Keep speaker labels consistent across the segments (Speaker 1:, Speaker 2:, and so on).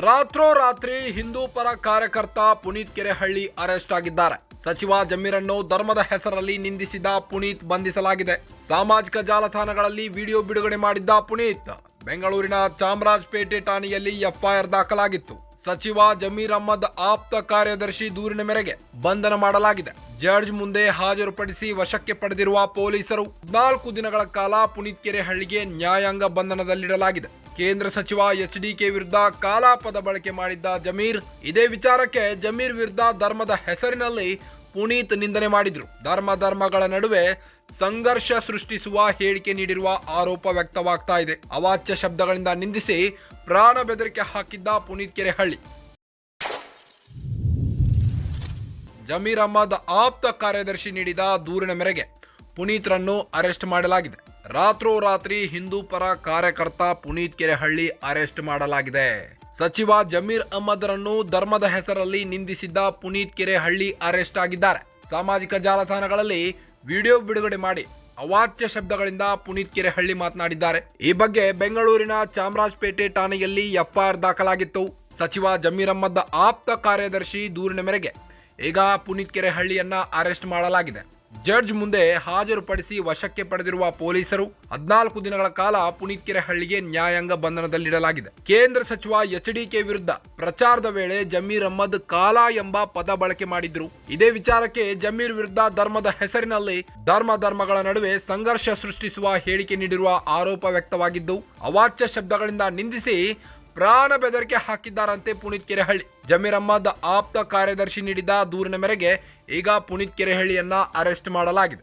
Speaker 1: ರಾತ್ರೋರಾತ್ರಿ ಹಿಂದೂ ಪರ ಕಾರ್ಯಕರ್ತ ಪುನೀತ್ ಕೆರೆಹಳ್ಳಿ ಅರೆಸ್ಟ್ ಆಗಿದ್ದಾರೆ. ಸಚಿವ ಜಮೀರನ್ನು ಧರ್ಮದ ಹೆಸರಲ್ಲಿ ನಿಂದಿಸಿದ ಪುನೀತ್ ಬಂಧಿಸಲಾಗಿದೆ. ಸಾಮಾಜಿಕ ಜಾಲತಾಣಗಳಲ್ಲಿ ವಿಡಿಯೋ ಬಿಡುಗಡೆ ಮಾಡಿದ್ದ ಪುನೀತ್ ಬೆಂಗಳೂರಿನ ಚಾಮರಾಜಪೇಟೆ ಠಾಣೆಯಲ್ಲಿ ಎಫ್ಐಆರ್ ದಾಖಲಾಗಿತ್ತು. ಸಚಿವ ಜಮೀರ್ ಅಹ್ಮದ್ ಆಪ್ತ ಕಾರ್ಯದರ್ಶಿ ದೂರಿನ ಮೇರೆಗೆ ಬಂಧನ ಮಾಡಲಾಗಿದೆ. ಜಡ್ಜ್ ಮುಂದೆ ಹಾಜರುಪಡಿಸಿ ವಶಕ್ಕೆ ಪಡೆದಿರುವ ಪೊಲೀಸರು 4 ದಿನಗಳ ಕಾಲ ಪುನೀತ್ ಕೆರೆಹಳ್ಳಿಗೆ ನ್ಯಾಯಾಂಗ ಬಂಧನದಲ್ಲಿಡಲಾಗಿದೆ. ಕೇಂದ್ರ ಸಚಿವ ಎಚ್ಡಿಕೆ ವಿರುದ್ಧ ಕಾಲಾಪದ ಬಳಕೆ ಮಾಡಿದ್ದ ಜಮೀರ್ ಇದೇ ವಿಚಾರಕ್ಕೆ ಜಮೀರ್ ವಿರುದ್ಧ ಧರ್ಮದ ಹೆಸರಿನಲ್ಲಿ ಪುನೀತ್ ನಿಂದನೆ ಮಾಡಿದ್ರು. ಧರ್ಮಗಳ ನಡುವೆ ಸಂಘರ್ಷ ಸೃಷ್ಟಿಸುವ ಹೇಳಿಕೆ ನೀಡಿರುವ ಆರೋಪ ವ್ಯಕ್ತವಾಗ್ತಾ ಇದೆ. ಅವಾಚ್ಯ ಶಬ್ದಗಳಿಂದ ನಿಂದಿಸಿ ಪ್ರಾಣ ಬೆದರಿಕೆ ಹಾಕಿದ್ದ ಪುನೀತ್ ಕೆರೆಹಳ್ಳಿ. ಜಮೀರ್ ಅಹ್ಮದ್ ಆಪ್ತ ಕಾರ್ಯದರ್ಶಿ ನೀಡಿದ ದೂರಿನ ಮೇರೆಗೆ ಪುನೀತ್ರನ್ನು ಅರೆಸ್ಟ್ ಮಾಡಲಾಗಿದೆ. ರಾತ್ರೋರಾತ್ರಿ ಹಿಂದೂ ಪರ ಕಾರ್ಯಕರ್ತ ಪುನೀತ್ ಕೆರೆಹಳ್ಳಿ ಅರೆಸ್ಟ್ ಮಾಡಲಾಗಿದೆ. ಸಚಿವ ಜಮೀರ್ ಅಹ್ಮದ್ ರನ್ನು ಧರ್ಮದ ಹೆಸರಲ್ಲಿ ನಿಂದಿಸಿದ್ದ ಪುನೀತ್ ಕೆರೆಹಳ್ಳಿ ಅರೆಸ್ಟ್ ಆಗಿದ್ದಾರೆ. ಸಾಮಾಜಿಕ ಜಾಲತಾಣಗಳಲ್ಲಿ ವಿಡಿಯೋ ಬಿಡುಗಡೆ ಮಾಡಿ ಅವಾಚ್ಯ ಶಬ್ದಗಳಿಂದ ಪುನೀತ್ ಕೆರೆಹಳ್ಳಿ ಮಾತನಾಡಿದ್ದಾರೆ. ಈ ಬಗ್ಗೆ ಬೆಂಗಳೂರಿನ ಚಾಮರಾಜಪೇಟೆ ಠಾಣೆಯಲ್ಲಿ ಎಫ್ಐಆರ್ ದಾಖಲಾಗಿತ್ತು. ಸಚಿವ ಜಮೀರ್ ಅಹ್ಮದ್ ಆಪ್ತ ಕಾರ್ಯದರ್ಶಿ ದೂರಿನ ಮೇರೆಗೆ ಈಗ ಪುನೀತ್ ಕೆರೆಹಳ್ಳಿಯನ್ನ ಅರೆಸ್ಟ್ ಮಾಡಲಾಗಿದೆ. ಜಡ್ಜ್ ಮುಂದೆ ಹಾಜರುಪಡಿಸಿ ವಶಕ್ಕೆ ಪಡೆದಿರುವ ಪೊಲೀಸರು 14 ದಿನಗಳ ಕಾಲ ಪುನೀತ್ ಕೆರೆಹಳ್ಳಿಗೆ ನ್ಯಾಯಾಂಗ ಬಂಧನದಲ್ಲಿಡಲಾಗಿದೆ. ಕೇಂದ್ರ ಸಚಿವ ಎಚ್ಡಿಕೆ ವಿರುದ್ಧ ಪ್ರಚಾರದ ವೇಳೆ ಜಮೀರ್ ಅಹ್ಮದ್ ಕಾಲ ಎಂಬ ಪದ ಬಳಕೆ ಮಾಡಿದ್ರು. ಇದೇ ವಿಚಾರಕ್ಕೆ ಜಮೀರ್ ವಿರುದ್ಧ ಧರ್ಮದ ಹೆಸರಿನಲ್ಲಿ ಧರ್ಮಗಳ ನಡುವೆ ಸಂಘರ್ಷ ಸೃಷ್ಟಿಸುವ ಹೇಳಿಕೆ ನೀಡಿರುವ ಆರೋಪ ವ್ಯಕ್ತವಾಗಿದ್ದು, ಅವಾಚ್ಯ ಶಬ್ದಗಳಿಂದ ನಿಂದಿಸಿ ಪ್ರಾಣ ಬೆದರಿಕೆ ಹಾಕಿದ್ದಾರಂತೆ ಪುನೀತ್ ಕೆರೆಹಳ್ಳಿ. ಜಮೀರ್ ಅಹ್ಮದ್ ಆಪ್ತ ಕಾರ್ಯದರ್ಶಿ ನೀಡಿದ ದೂರಿನ ಮೇರೆಗೆ ಈಗ ಪುನೀತ್ ಕೆರೆಹಳ್ಳಿಯನ್ನ ಅರೆಸ್ಟ್ ಮಾಡಲಾಗಿದೆ.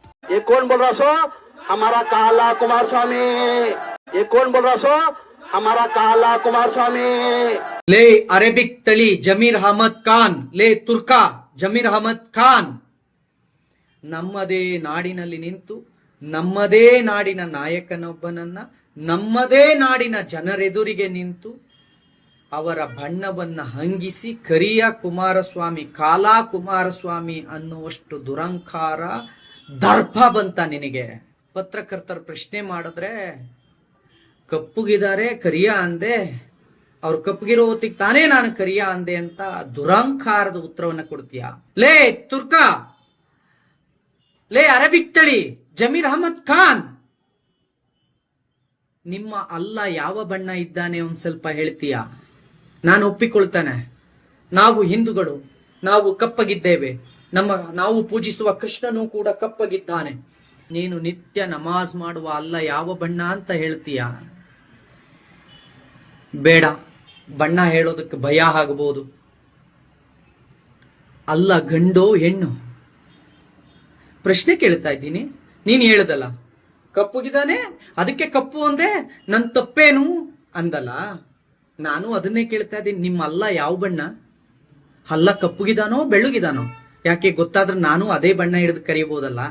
Speaker 2: ಲೇ ಅರೇಬಿಕ್ ತಳಿ ಜಮೀರ್ ಅಹ್ಮದ್ ಖಾನ್, ಲೇ ತುರ್ಕಾ ಜಮೀರ್ ಅಹ್ಮದ್ ಖಾನ್, ನಮ್ಮದೇ ನಾಡಿನಲ್ಲಿ ನಿಂತು ನಮ್ಮದೇ ನಾಡಿನ ನಾಯಕನೊಬ್ಬನನ್ನ ನಮ್ಮದೇ ನಾಡಿನ ಜನರೆದುರಿಗೆ ನಿಂತು ಅವರ ಬಣ್ಣವನ್ನ ಹಂಗಿಸಿ ಕರಿಯ ಕುಮಾರಸ್ವಾಮಿ, ಕಾಲಾ ಕುಮಾರಸ್ವಾಮಿ ಅನ್ನುವಷ್ಟು ದುರಂಕಾರ ದರ್ಪ ಬಂತ ನಿನಗೆ? ಪತ್ರಕರ್ತರು ಪ್ರಶ್ನೆ ಮಾಡಿದ್ರೆ ಕಪ್ಪುಗಿದ್ದಾರೆ ಕರಿಯ ಅಂದೆ, ಅವ್ರು ಕಪ್ಪುಗಿರೋ ಹೊತ್ತಿಗೆ ತಾನೇ ನಾನು ಕರಿಯ ಅಂದೆ ಅಂತ ದುರಂಕಾರದ ಉತ್ತರವನ್ನ ಕೊಡ್ತೀಯ? ಲೇ ತುರ್ಕಾ, ಲೇ ಅರೇಬಿಕ್ ತಳಿ ಜಮೀರ್ ಅಹ್ಮದ್ ಖಾನ್, ನಿಮ್ಮ ಅಲ್ಲ ಯಾವ ಬಣ್ಣ ಇದ್ದಾನೆ ಒಂದ್ ಸ್ವಲ್ಪ ಹೇಳ್ತೀಯಾ? ನಾನು ಒಪ್ಪಿಕೊಳ್ತಾನೆ, ನಾವು ಹಿಂದೂಗಳು, ನಾವು ಕಪ್ಪಗಿದ್ದೇವೆ, ನಾವು ಪೂಜಿಸುವ ಕೃಷ್ಣನೂ ಕೂಡ ಕಪ್ಪಗಿದ್ದಾನೆ. ನೀನು ನಿತ್ಯ ನಮಾಜ್ ಮಾಡುವ ಅಲ್ಲ ಯಾವ ಬಣ್ಣ ಅಂತ ಹೇಳ್ತೀಯ? ಬೇಡ, ಬಣ್ಣ ಹೇಳೋದಕ್ಕೆ ಭಯ ಆಗಬಹುದು. ಅಲ್ಲ ಗಂಡೋ ಹೆಣ್ಣು? ಪ್ರಶ್ನೆ ಕೇಳ್ತಾ ಇದ್ದೀನಿ. ನೀನ್ ಹೇಳದಲ್ಲ ಕಪ್ಪುಗಿದ್ದಾನೆ ಅದಕ್ಕೆ ಕಪ್ಪು ಅಂದೆ, ನನ್ ತಪ್ಪೇನು ಅಂದಲ್ಲ. ನಾನು ಅದನ್ನೇ ಕೇಳ್ತಾ ಇದ್ದೀನಿ, ನಿಮ್ಮ ಅಲ್ಲ ಯಾವ ಬಣ್ಣ? ಅಲ್ಲ ಕಪ್ಪುಗಿದಾನೋ ಬೆಳ್ಳಗಿದಾನೋ? ಯಾಕೆ ಗೊತ್ತಾದ್ರೆ ನಾನು ಅದೇ ಬಣ್ಣ ಹಿಡಿದು ಕರೀಬಹುದಲ್ಲ.